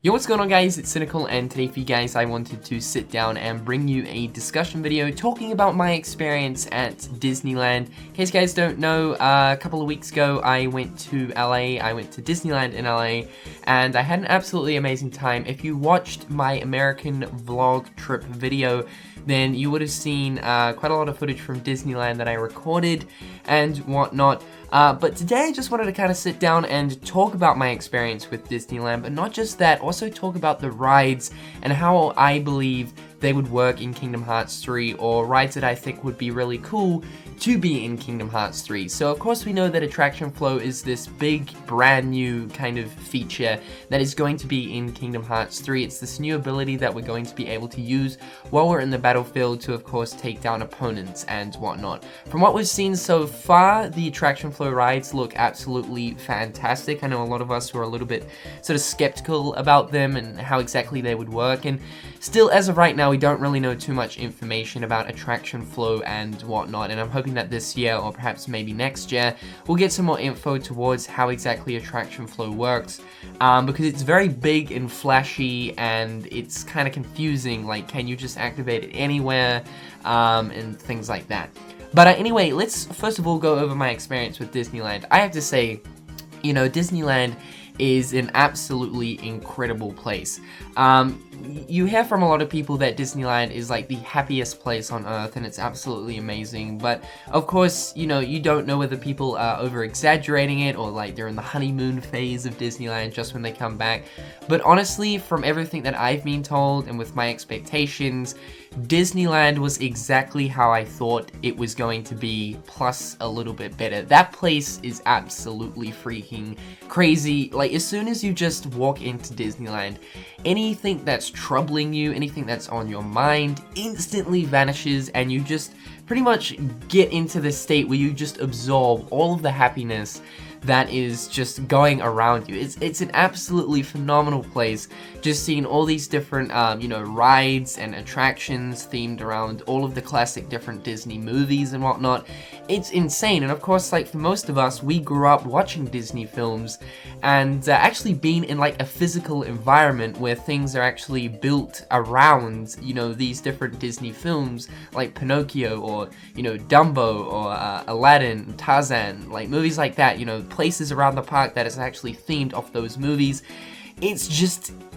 Yo, what's going on guys, it's Cynical, and today for you guys I wanted to sit down and bring you a discussion video talking about my experience at Disneyland. In case you guys don't know, a couple of weeks ago I went to LA, I went to Disneyland in LA, and I had an absolutely amazing time. If you watched my American vlog trip video, then you would have seen quite a lot of footage from Disneyland that I recorded and whatnot. But today I just wanted to kind of sit down and talk about my experience with Disneyland, but not just that, also talk about the rides and how I believe they would work in Kingdom Hearts 3, or rides that I think would be really cool to be in Kingdom Hearts 3. So of course we know that Attraction Flow is this big, brand new kind of feature that is going to be in Kingdom Hearts 3. It's this new ability that we're going to be able to use while we're in the battlefield to of course take down opponents and whatnot. From what we've seen so far, the Attraction Flow rides look absolutely fantastic. I know a lot of us who are a little bit sort of skeptical about them and how exactly they would work, and still as of right now we don't really know too much information about Attraction Flow and whatnot, and I'm hoping that this year, or perhaps maybe next year, we'll get some more info towards how exactly Attraction Flow works, because it's very big and flashy and it's kind of confusing, like can you just activate it anywhere, and things like that. But anyway, let's first of all go over my experience with Disneyland. I have to say, you know, Disneyland is an absolutely incredible place. You hear from a lot of people that Disneyland is like the happiest place on earth and it's absolutely amazing, but of course, you know, you don't know whether people are over exaggerating it or like they're in the honeymoon phase of Disneyland just when they come back. But honestly, from everything that I've been told and with my expectations, Disneyland was exactly how I thought it was going to be, plus a little bit better. That place is absolutely freaking crazy. Like, as soon as you just walk into Disneyland, anything that's troubling you, anything that's on your mind, instantly vanishes, and you just pretty much get into this state where you just absorb all of the happiness that is just going around you. It's an absolutely phenomenal place, just seeing all these different, you know, rides and attractions themed around all of the classic different Disney movies and whatnot. It's insane, and of course, like for most of us, we grew up watching Disney films and actually being in like a physical environment where things are actually built around, you know, these different Disney films like Pinocchio or, you know, Dumbo or Aladdin, Tarzan, like movies like that, you know, places around the park that is actually themed off those movies.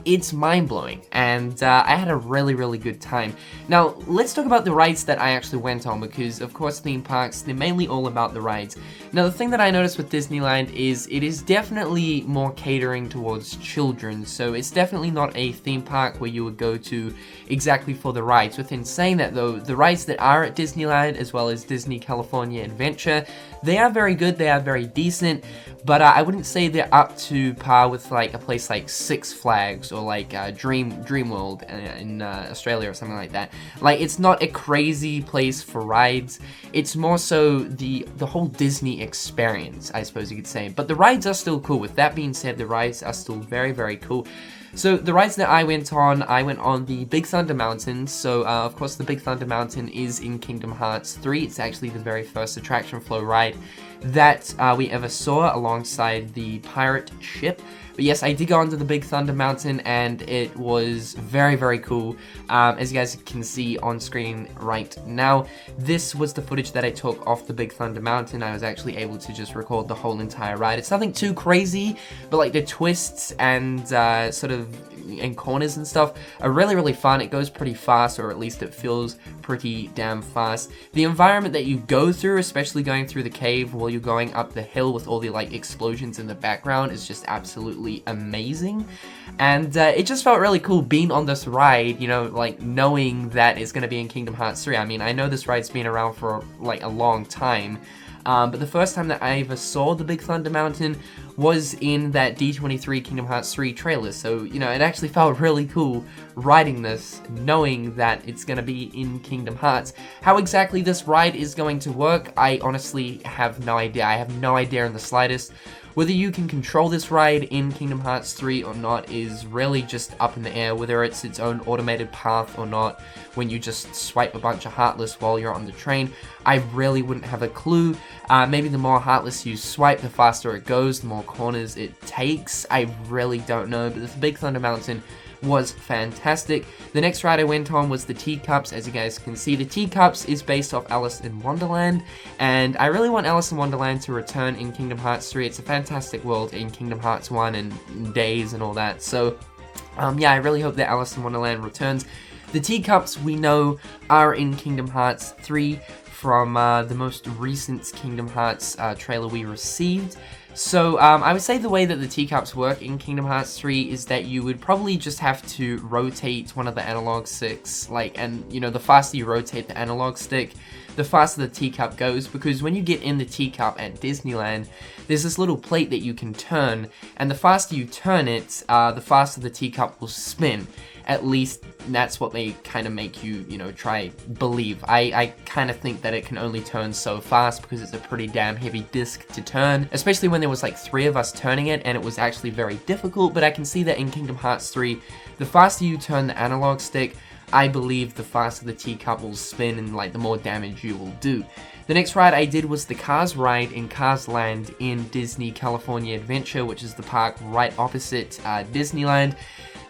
It's mind-blowing, and I had a really good time. Now, let's talk about the rides that I actually went on, because of course theme parks, they're mainly all about the rides. Now, the thing that I noticed with Disneyland is it is definitely more catering towards children, so it's definitely not a theme park where you would go to exactly for the rides. Within saying that though, the rides that are at Disneyland, as well as Disney California Adventure, they are very good, they are very decent, but I wouldn't say they're up to par with like a place like Six Flags or like Dream World in Australia or something like that. Like, it's not a crazy place for rides, it's more so the whole Disney experience, I suppose you could say. But the rides are still cool. With that being said, the rides are still very cool. So the rides that I went on the Big Thunder Mountain. So of course the Big Thunder Mountain is in Kingdom Hearts 3. It's actually the very first Attraction Flow ride that we ever saw alongside the pirate ship. But yes, I did go onto the Big Thunder Mountain and it was very cool. As you guys can see on screen right now, this was the footage that I took off the Big Thunder Mountain. I was actually able to just record the whole entire ride. It's nothing too crazy, but like the twists and sort of and corners and stuff are really fun. It goes pretty fast, or at least it feels pretty damn fast. The environment that you go through, especially going through the cave while you're going up the hill with all the like explosions in the background, is just absolutely amazing. And it just felt really cool being on this ride, you know, like knowing that it's going to be in Kingdom Hearts 3. I mean, I know this ride's been around for like a long time, but the first time that I ever saw the Big Thunder Mountain was in that D23 Kingdom Hearts 3 trailer, so, you know, it actually felt really cool riding this, knowing that it's going to be in Kingdom Hearts. How exactly this ride is going to work, I honestly have no idea. I have no idea in the slightest. Whether you can control this ride in Kingdom Hearts 3 or not is really just up in the air, whether it's its own automated path or not, when you just swipe a bunch of Heartless while you're on the train. I really wouldn't have a clue. Maybe the more Heartless you swipe, the faster it goes, the more corners it takes. I really don't know, but this Big Thunder Mountain was fantastic. The next ride I went on was the Teacups. As you guys can see, the Teacups is based off Alice in Wonderland, and I really want Alice in Wonderland to return in Kingdom Hearts 3. It's a fantastic world in Kingdom Hearts 1 and Days and all that, so yeah, I really hope that Alice in Wonderland returns. The Teacups we know are in Kingdom Hearts 3 from the most recent Kingdom Hearts trailer we received. So I would say the way that the Teacups work in Kingdom Hearts 3 is that you would probably just have to rotate one of the analog sticks, and you know, the faster you rotate the analog stick, the faster the teacup goes, because when you get in the teacup at Disneyland, there's this little plate that you can turn, and the faster you turn it, the faster the teacup will spin. At least that's what they kind of make you, you know, try believe. I kind of think that it can only turn so fast because it's a pretty damn heavy disc to turn, especially when there was like 3 of us turning it and it was actually very difficult. But I can see that in Kingdom Hearts 3, the faster you turn the analog stick, I believe the faster the teacup will spin and like the more damage you will do. The next ride I did was the Cars ride in Cars Land in Disney California Adventure, which is the park right opposite Disneyland.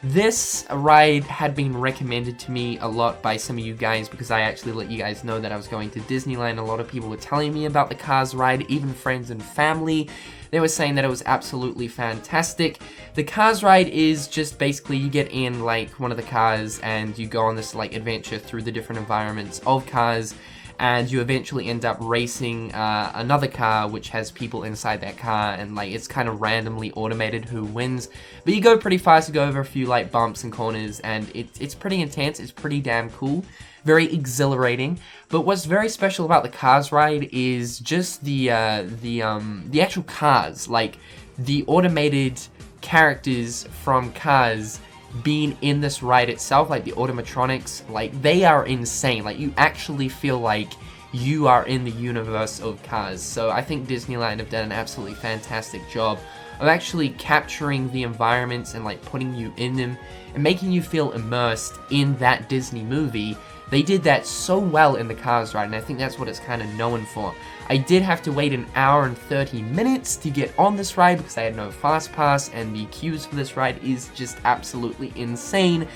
This ride had been recommended to me a lot by some of you guys because I actually let you guys know that I was going to Disneyland. A lot of people were telling me about the Cars ride, even friends and family. They were saying that it was absolutely fantastic. The Cars ride is just basically you get in like one of the cars and you go on this like adventure through the different environments of Cars, and you eventually end up racing another car which has people inside that car, and like it's kind of randomly automated who wins. But you go pretty fast, you go over a few like bumps and corners, and it's pretty intense, it's pretty damn cool, very exhilarating. But what's very special about the Cars ride is just the actual cars, like the automated characters from Cars being in this ride itself, like the automatronics, like they are insane. Like you actually feel like you are in the universe of Cars. So I think Disneyland have done an absolutely fantastic job of actually capturing the environments and like putting you in them and making you feel immersed in that Disney movie. They did that so well in the Cars ride, and I think that's what it's kind of known for. I did have to wait 1 hour and 30 minutes to get on this ride because I had no fast pass, and the queues for this ride is just absolutely insane.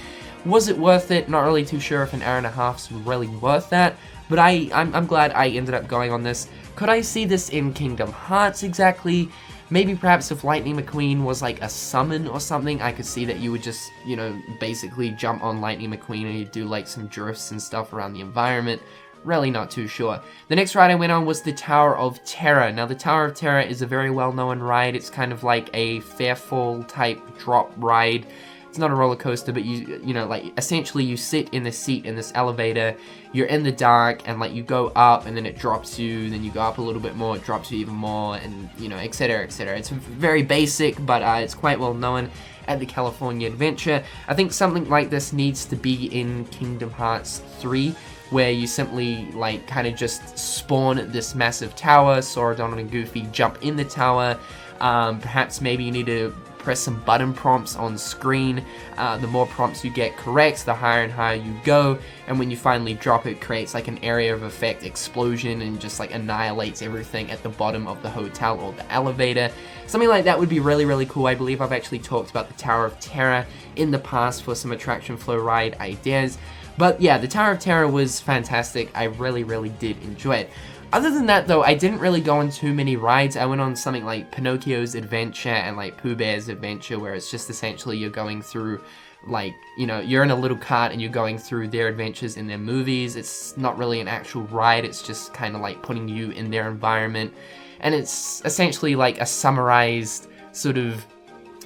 Was it worth it? Not really too sure if 1.5 hours was really worth that, but I'm glad I ended up going on this. Could I see this in Kingdom Hearts exactly? Maybe perhaps if Lightning McQueen was like a summon or something, I could see that you would just, you know, basically jump on Lightning McQueen and you'd do like some drifts and stuff around the environment. Really not too sure. The next ride I went on was the Tower of Terror. Now the Tower of Terror is a very well-known ride. It's kind of like a Fairfall type drop ride. It's not a roller coaster, but you know, like essentially you sit in the seat in this elevator, you're in the dark, and like you go up and then it drops you, then you go up a little bit more, it drops you even more, and you know, etc, etc. It's very basic, but it's quite well known at the California Adventure. I think something like this needs to be in Kingdom Hearts 3, where you simply like kind of just spawn this massive tower, Sora, Donald, and Goofy jump in the tower. Perhaps maybe you need to press some button prompts on screen. The more prompts you get correct, the higher and higher you go, and when you finally drop it, creates like an area of effect explosion and just like annihilates everything at the bottom of the hotel or the elevator. Something like that would be really, really cool. I believe I've actually talked about the Tower of Terror in the past for some attraction flow ride ideas. But yeah, the Tower of Terror was fantastic. I really, really did enjoy it. Other than that, though, I didn't really go on too many rides. I went on something like Pinocchio's Adventure and like Pooh Bear's Adventure, where it's just essentially you're going through, like, you know, you're in a little cart and you're going through their adventures in their movies. It's not really an actual ride, it's just kind of like putting you in their environment. And it's essentially like a summarized sort of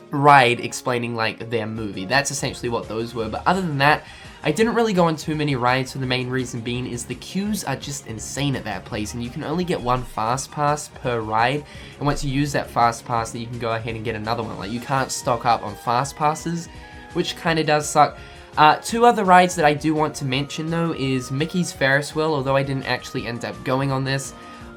ride explaining like their movie. That's essentially what those were. But other than that, I didn't really go on too many rides, for the main reason being is the queues are just insane at that place, and you can only get 1 fast pass per ride, and once you use that fast pass, then you can go ahead and get another one. Like, you can't stock up on fast passes, which kind of does suck. 2 other rides that I do want to mention, though, is Mickey's Ferris wheel. Although I didn't actually end up going on this,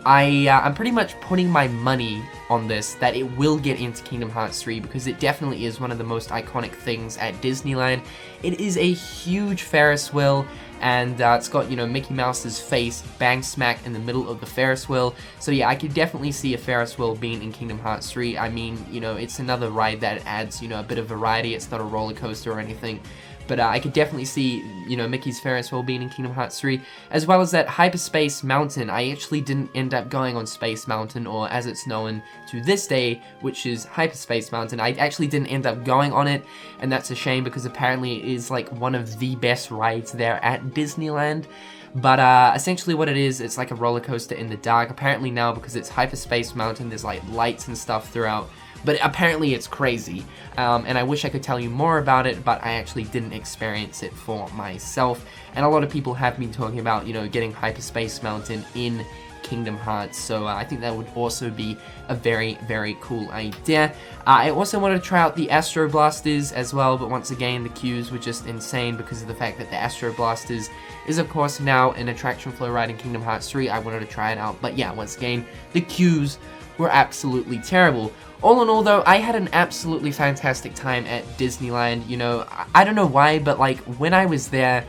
I'm pretty much putting my money on this that it will get into Kingdom Hearts 3 because it definitely is one of the most iconic things at Disneyland. It is a huge Ferris wheel, and it's got, you know, Mickey Mouse's face bang smack in the middle of the Ferris wheel. So yeah, I could definitely see a Ferris wheel being in Kingdom Hearts 3. I mean, you know, it's another ride that adds, you know, a bit of variety. It's not a roller coaster or anything. But I could definitely see, you know, Mickey's Ferris wheel being in Kingdom Hearts 3, as well as that Hyperspace Mountain. I actually didn't end up going on Space Mountain, or as it's known to this day, which is Hyperspace Mountain. I actually didn't end up going on it, and that's a shame because apparently it is like one of the best rides there at Disneyland. But essentially what it is, it's like a roller coaster in the dark. Apparently now, because it's Hyperspace Mountain, there's like lights and stuff throughout. But apparently it's crazy, and I wish I could tell you more about it, but I actually didn't experience it for myself. And a lot of people have been talking about, you know, getting Hyperspace Mountain in Kingdom Hearts, so I think that would also be a very, very cool idea. I also wanted to try out the Astro Blasters as well, but once again, the queues were just insane because of the fact that the Astro Blasters is, of course, now an attraction flow ride in Kingdom Hearts 3. I wanted to try it out, but yeah, once again, the queues were absolutely terrible. All in all, though, I had an absolutely fantastic time at Disneyland. You know, I don't know why, but like when I was there,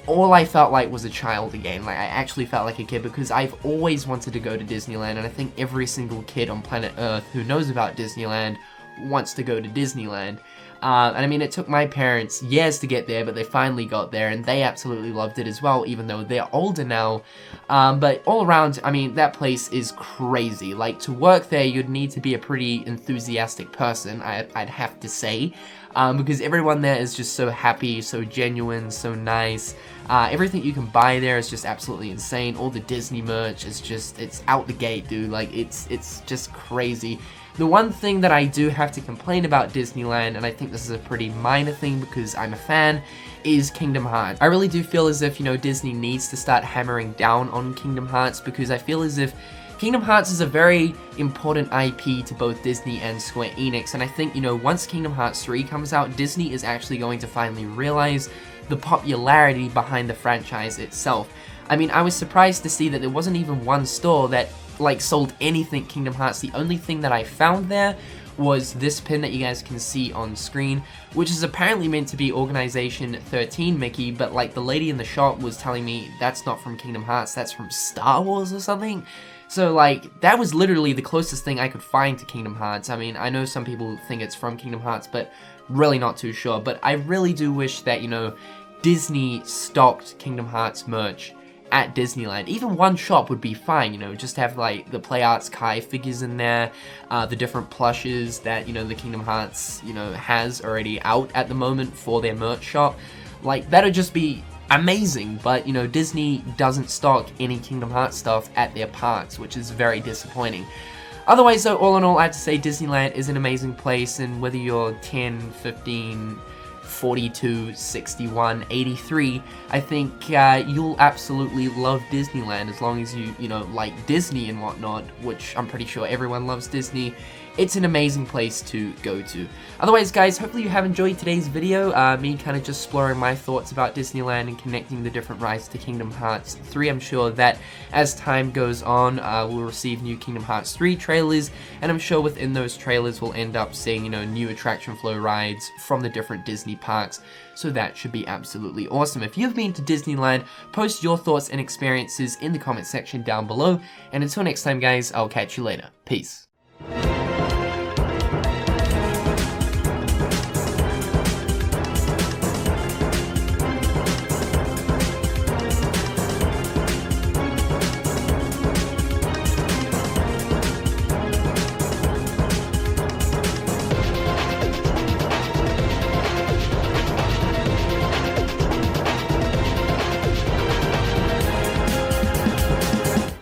all I felt like was a child again. Like I actually felt like a kid because I've always wanted to go to Disneyland, and I think every single kid on planet Earth who knows about Disneyland wants to go to Disneyland. And I mean, it took my parents years to get there, but they finally got there, and they absolutely loved it as well, even though they're older now. But all around, I mean, that place is crazy. Like, to work there, you'd need to be a pretty enthusiastic person, I'd have to say, because everyone there is just so happy, so genuine, so nice. Everything you can buy there is just absolutely insane. All the Disney merch is just, it's out the gate, dude. Like, it's just crazy. The one thing that I do have to complain about Disneyland, and I think this is a pretty minor thing because I'm a fan, is Kingdom Hearts. I really do feel as if, you know, Disney needs to start hammering down on Kingdom Hearts because I feel as if Kingdom Hearts is a very important IP to both Disney and Square Enix, and I think, you know, once Kingdom Hearts 3 comes out, Disney is actually going to finally realize the popularity behind the franchise itself. I mean, I was surprised to see that there wasn't even one store that like sold anything Kingdom Hearts. The only thing that I found there was this pin that you guys can see on screen, which is apparently meant to be Organization 13 Mickey, but like the lady in the shop was telling me that's not from Kingdom Hearts, that's from Star Wars or something. So like, that was literally the closest thing I could find to Kingdom Hearts. I mean, I know some people think it's from Kingdom Hearts, but really not too sure. But I really do wish that, you know, Disney stocked Kingdom Hearts merch at Disneyland. Even one shop would be fine, you know, just have like the Play Arts Kai figures in there, the different plushes that, you know, the Kingdom Hearts, you know, has already out at the moment for their merch shop. Like, that'd just be amazing, but, you know, Disney doesn't stock any Kingdom Hearts stuff at their parks, which is very disappointing. Otherwise, though, all in all, I have to say Disneyland is an amazing place, and whether you're 10, 15, 42, 61, 83, I think you'll absolutely love Disneyland as long as you know, like Disney and whatnot, which I'm pretty sure everyone loves Disney. It's an amazing place to go to. Otherwise, guys, hopefully you have enjoyed today's video, me kind of just exploring my thoughts about Disneyland and connecting the different rides to Kingdom Hearts 3. I'm sure that as time goes on, we'll receive new Kingdom Hearts 3 trailers, and I'm sure within those trailers we'll end up seeing, you know, new attraction flow rides from the different Disney parks. So that should be absolutely awesome. If you've been to Disneyland, post your thoughts and experiences in the comment section down below, and until next time, guys, I'll catch you later. Peace.